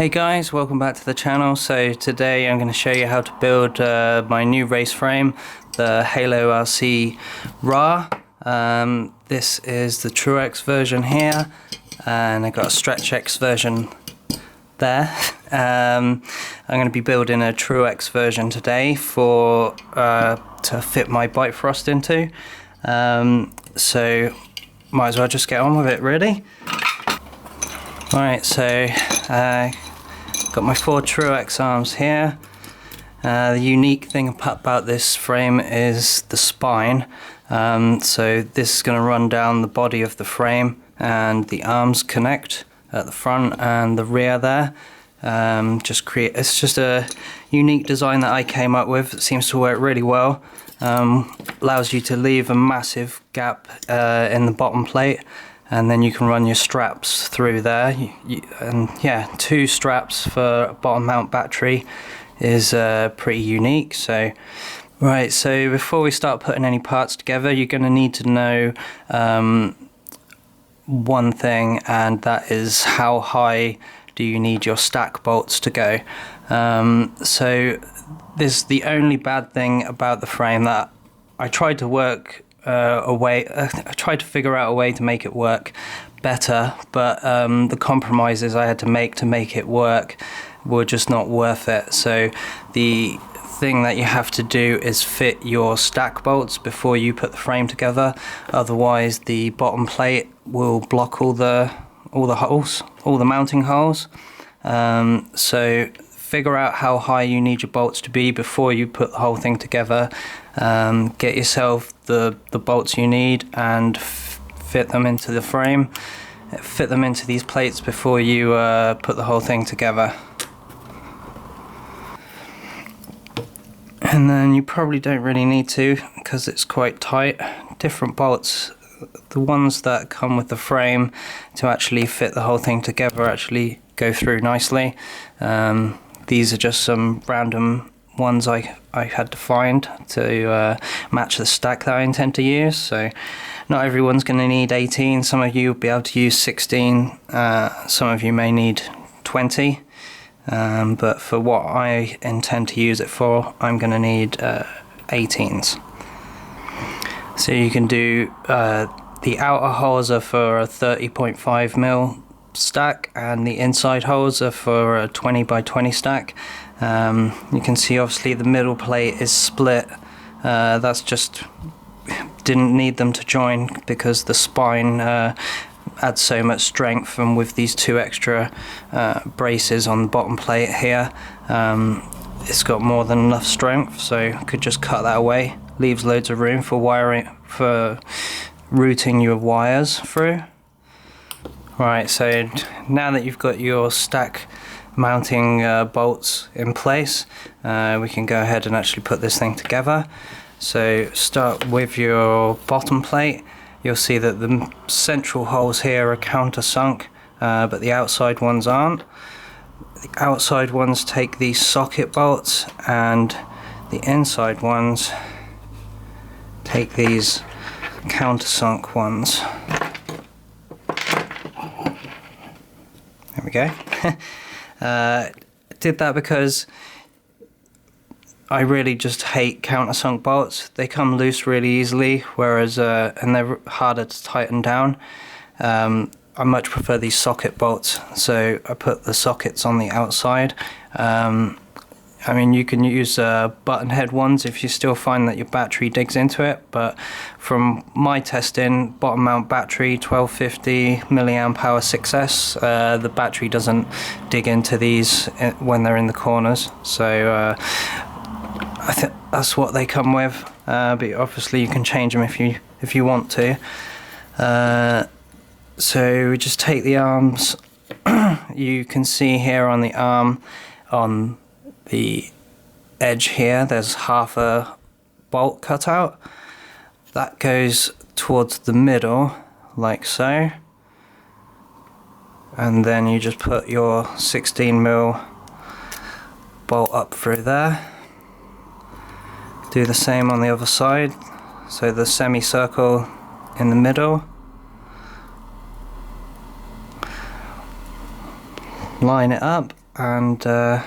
Hey guys, welcome back to the channel. So today I'm going to show you how to build my new race frame, the HaloRC RA. This is the TrueX version here, and I've got a StretchX version there. I'm going to be building a TrueX version today for to fit my Bifrost into. So might as well just get on with it, really. Alright, so got my 4 TrueX arms here. The unique thing about this frame is the spine. So this is going to run down the body of the frame, and the arms connect at the front and the rear there. It's just a unique design that I came up with. It seems to work really well. Allows you to leave a massive gap in the bottom plate, and then you can run your straps through there. And yeah, 2 straps for a bottom mount battery is pretty unique. So right, so before we start putting any parts together, you're going to need to know one thing, and that is how high do you need your stack bolts to go. So this is the only bad thing about the frame, that I tried to work I tried to figure out a way to make it work better, but the compromises I had to make it work were just not worth it. So the thing that you have to do is fit your stack bolts before you put the frame together, otherwise the bottom plate will block all the holes, all the mounting holes. So figure out how high you need your bolts to be before you put the whole thing together. Get yourself the bolts you need and fit them into the frame. Fit them into these plates before you put the whole thing together. And then you probably don't really need to, because it's quite tight. Different bolts, the ones that come with the frame to actually fit the whole thing together, actually go through nicely. These are just some random ones I had to find to match the stack that I intend to use. So not everyone's going to need 18. Some of you will be able to use 16. Some of you may need 20. But for what I intend to use it for, I'm going to need 18s. So you can do the outer holes are for a 30.5mm stack, and the inside holes are for a 20 by 20 stack. You can see obviously the middle plate is split. That's just, didn't need them to join because the spine adds so much strength, and with these 2 extra braces on the bottom plate here, it's got more than enough strength, so I could just cut that away. Leaves loads of room for wiring, for routing your wires through. Right, so now that you've got your stack mounting bolts in place, we can go ahead and actually put this thing together. So start with your bottom plate. You'll see that the central holes here are countersunk, but the outside ones aren't. The outside ones take these socket bolts, and the inside ones take these countersunk ones. There we go. Did that because I really just hate countersunk bolts. They come loose really easily, whereas and they're harder to tighten down. I much prefer these socket bolts, so I put the sockets on the outside. I mean, you can use button head ones if you still find that your battery digs into it, but from my testing, bottom mount battery 1250 milliamp hour 6S, the battery doesn't dig into these when they're in the corners. So I think that's what they come with, but obviously you can change them if you want to. So we just take the arms. You can see here on the arm, on the edge here, there's half a bolt cut out. That goes towards the middle, like so. And then you just put your 16mm bolt up through there. Do the same on the other side. So the semicircle in the middle. line it up, and I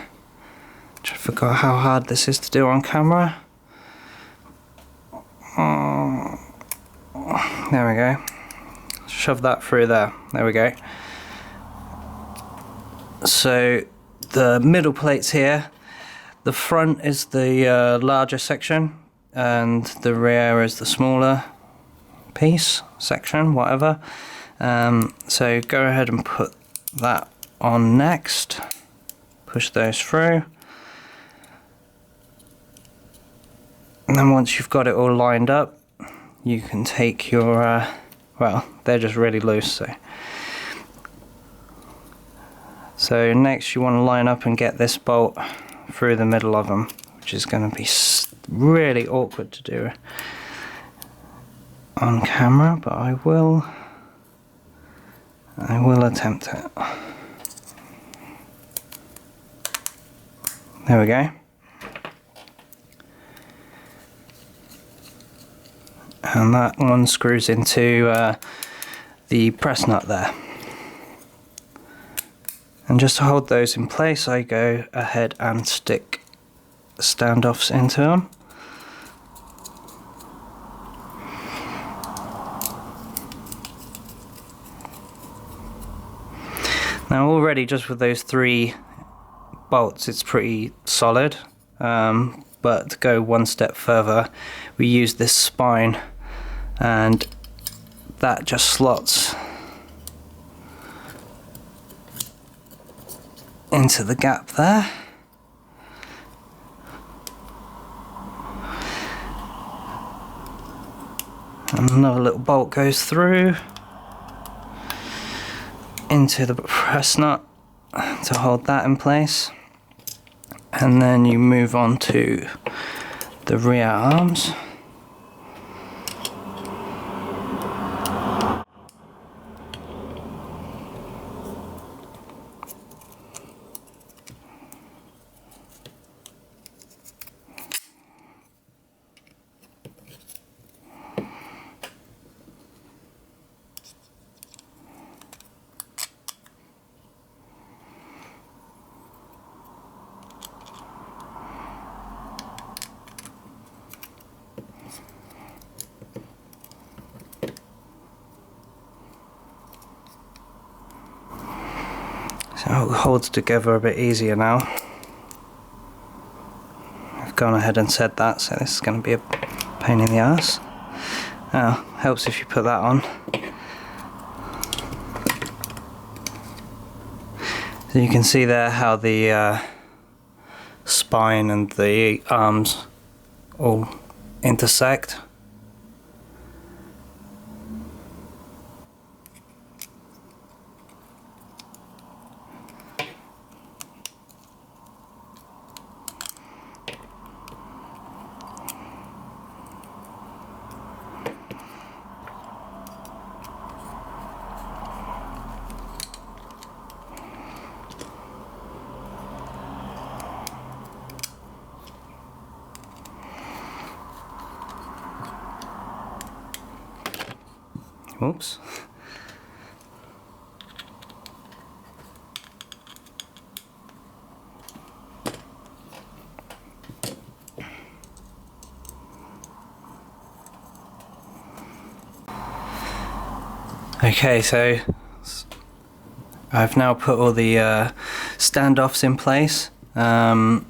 forgot how hard this is to do on camera. There we go. Shove that through there. There we go. So the middle plate's here. The front is the larger section, and the rear is the smaller piece, section, whatever. So go ahead and put that on next. Push those through. And then once you've got it all lined up, you can take your, well, they're just really loose, so next you want to line up and get this bolt through the middle of them, which is going to be really awkward to do on camera, but I will attempt it. There we go. And that one screws into the press nut there. And just to hold those in place, I go ahead and stick standoffs into them. Now already just with those 3 bolts it's pretty solid, but to go one step further we use this spine, and that just slots into the gap there. And another little bolt goes through into the press nut to hold that in place, and then you move on to the rear arms. So it holds together a bit easier now. I've gone ahead and said that, so this is going to be a pain in the ass. Now, helps if you put that on. So you can see there how the spine and the arms all intersect. Oops. Okay, so I've now put all the standoffs in place, and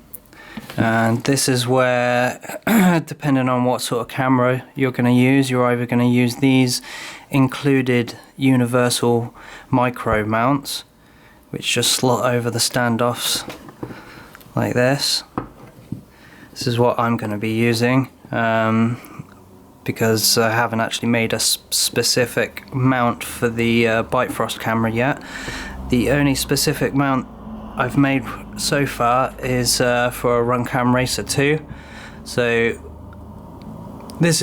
this is where, depending on what sort of camera you're going to use, you're either going to use these included universal micro mounts, which just slot over the standoffs like this. This is what I'm going to be using, because I haven't actually made a specific mount for the Bifrost camera yet. The only specific mount I've made so far is for a Runcam Racer 2. So this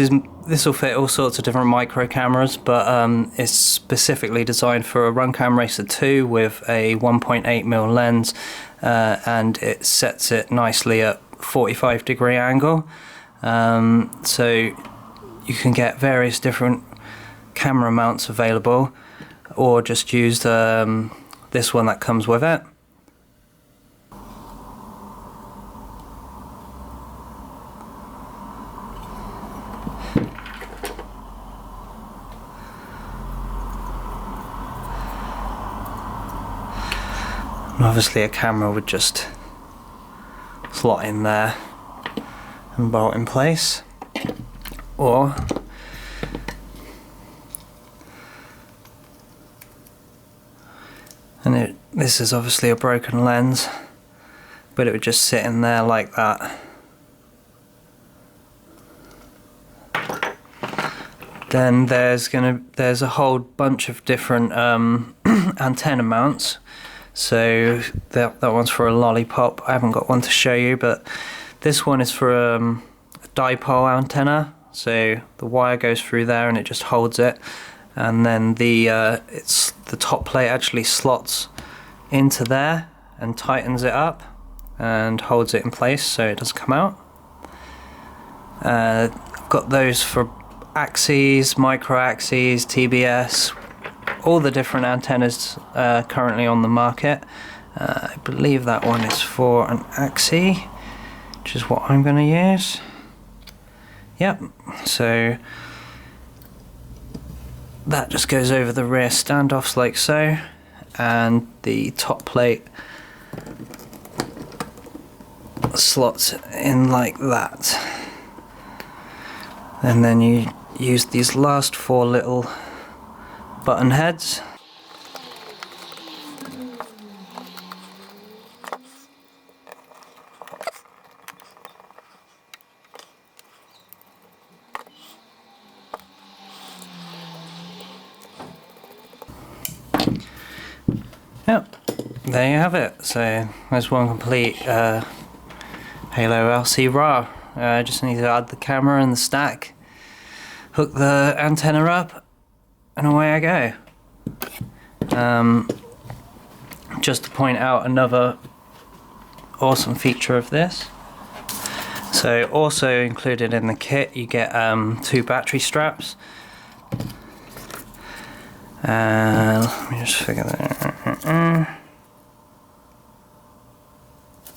will fit all sorts of different micro cameras, but it's specifically designed for a Runcam Racer 2 with a 1.8mm lens, and it sets it nicely at 45-degree angle. So you can get various different camera mounts available, or just use this one that comes with it. And obviously a camera would just slot in there and bolt in place, or this is obviously a broken lens, but it would just sit in there like that. Then there's a whole bunch of different antenna mounts. So that one's for a lollipop. I haven't got one to show you, but this one is for a dipole antenna. So the wire goes through there and it just holds it, and then the top plate actually slots into there and tightens it up and holds it in place so it doesn't come out. I've got those for axes, micro axes, TBS, all the different antennas currently on the market. I believe that one is for an axis, which is what I'm going to use. Yep, so that just goes over the rear standoffs like so, and the top plate slots in like that. And then you use these last 4 little button heads. Yep, there you have it. So there's one complete HaloRC RAW. I just need to add the camera and the stack, hook the antenna up, and away I go. Just to point out another awesome feature of this. So also included in the kit you get 2 battery straps. Let me just figure that out.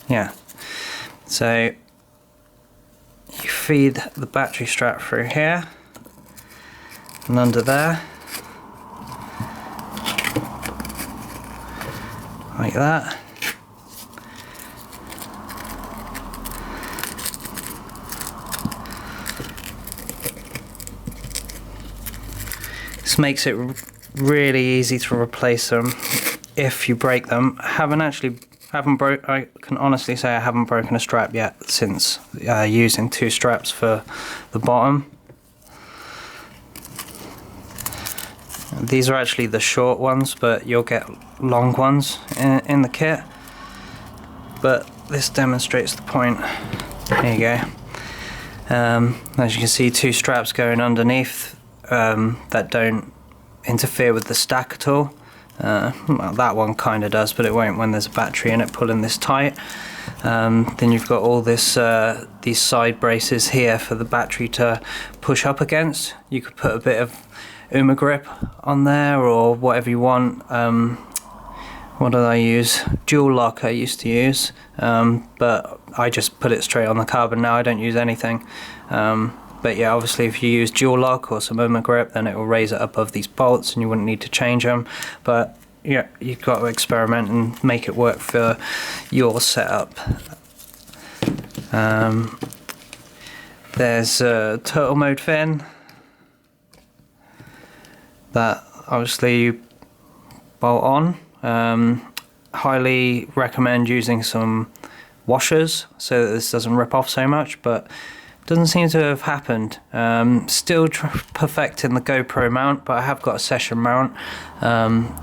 Yeah. So you feed the battery strap through here and under there, like that. This makes it really easy to replace them if you break them. I can honestly say I haven't broken a strap yet since using 2 straps for the bottom. These are actually the short ones, but you'll get long ones in the kit. But this demonstrates the point. There you go. As you can see, 2 straps going underneath that don't interfere with the stack at all. Well, that one kind of does, but it won't when there's a battery in it pulling this tight. Then you've got all this these side braces here for the battery to push up against. You could put a bit of Uma grip on there or whatever you want. What did I use? Dual lock I used to use, but I just put it straight on the carbon now. I don't use anything. But yeah, obviously if you use dual lock or some Uma grip, then it will raise it above these bolts and you wouldn't need to change them. But yeah, you've got to experiment and make it work for your setup. There's a turtle mode fin that obviously you bolt on. Highly recommend using some washers so that this doesn't rip off so much, but doesn't seem to have happened. Still perfecting the GoPro mount, but I have got a session mount.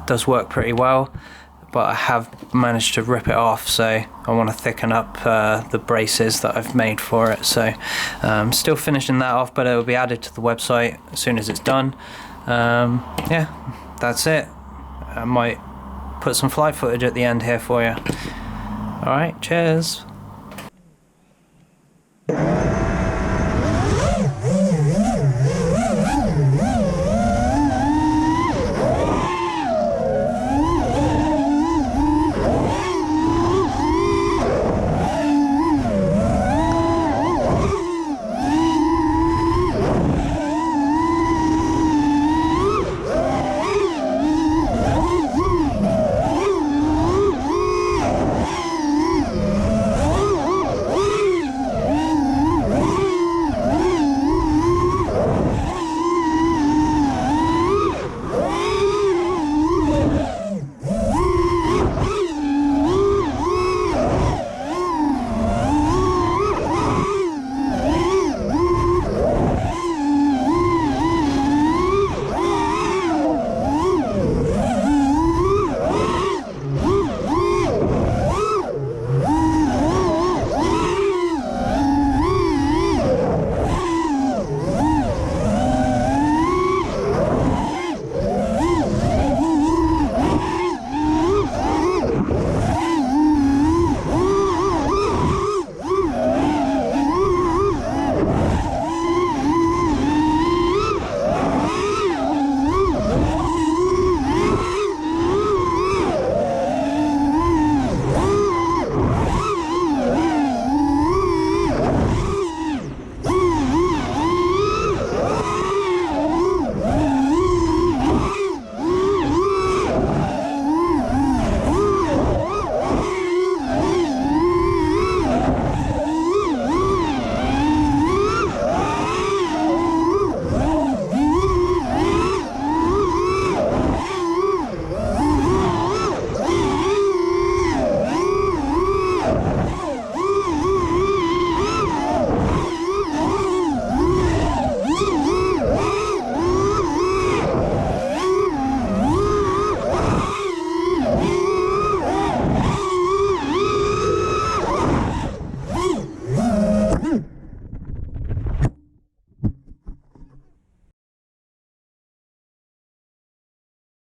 Does work pretty well, but I have managed to rip it off, so I want to thicken up the braces that I've made for it. So still finishing that off, but it will be added to the website as soon as it's done. Yeah, that's it. I might put some flight footage at the end here for you. Alright, cheers.